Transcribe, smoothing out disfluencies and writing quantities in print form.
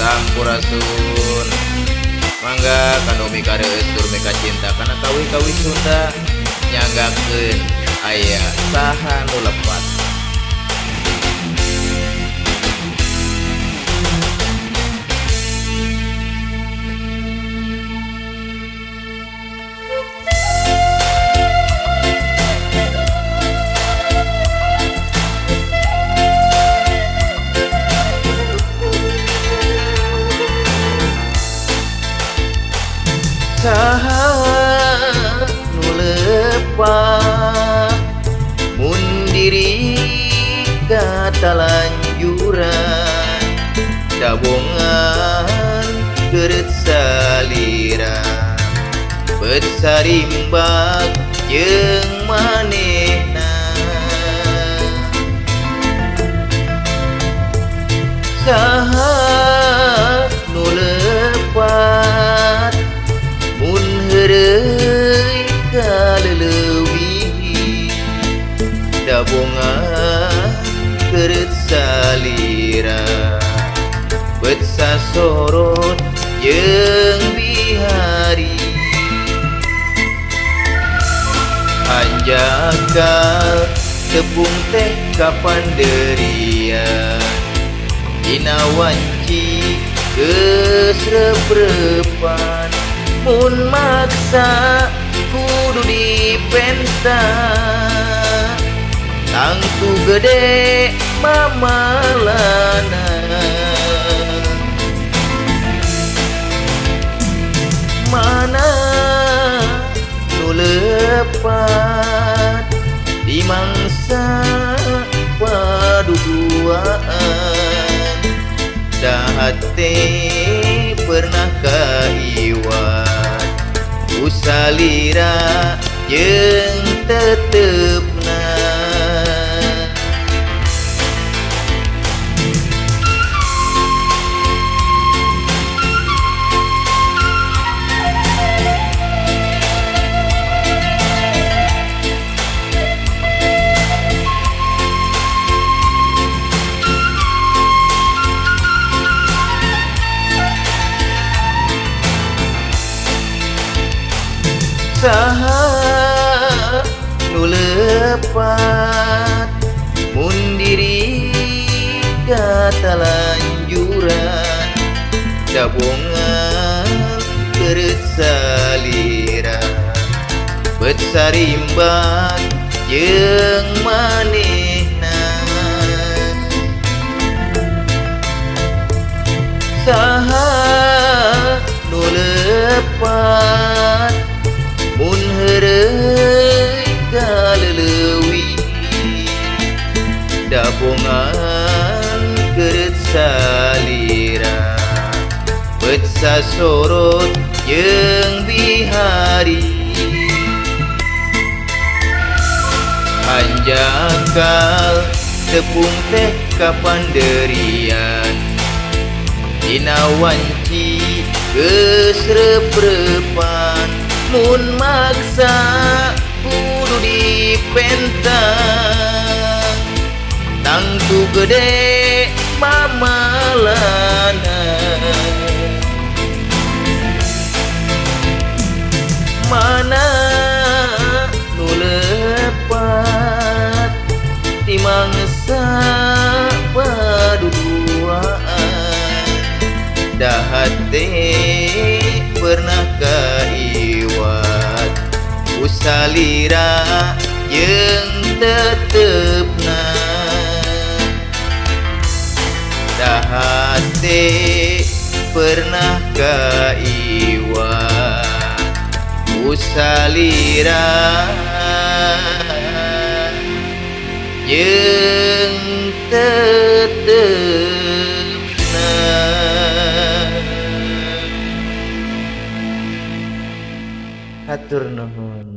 Sampurasun. Mangga kanu mikareus tur mika cinta kana kawi-kawi Sunda nyanggakeun aya saha nu lepat. Saha nu lepat mun diri katalanjuran dabongan geureut salira beut sarimbak jeung manehna. Saha nu lepat mun heureuy kaleuleuvih dabongan geureut salira beut sasorot jeung bihari. Anjakal tepung teh kapanderian dina wanci geus rep-repan mun maksa kudu dipenta tangtu gede mamalana. Mana nu lepat di mangsa paduduaan dahat teh pernah kaiwat usalira jeung tetepna. Saha nu lepat mun diri katalanjuran dabongan geureut salira beut sarimbak jeung manehna. Saha nu lepat mun heureuy kaleuleuvih dabongan geureut salira beut sasorot jeung bihari. Anjakal tepung teh kapanderian dina wanci geus rep-repan mun maksa kudu dipenta tangtu gede mamalana. Mana nu lepat di mangsa paduduaan dahat teh pernah kaiwat usalira jeung tetepna. Dahat teh pernah kaiwat usalira jeung tetepna. Hatur nuhun.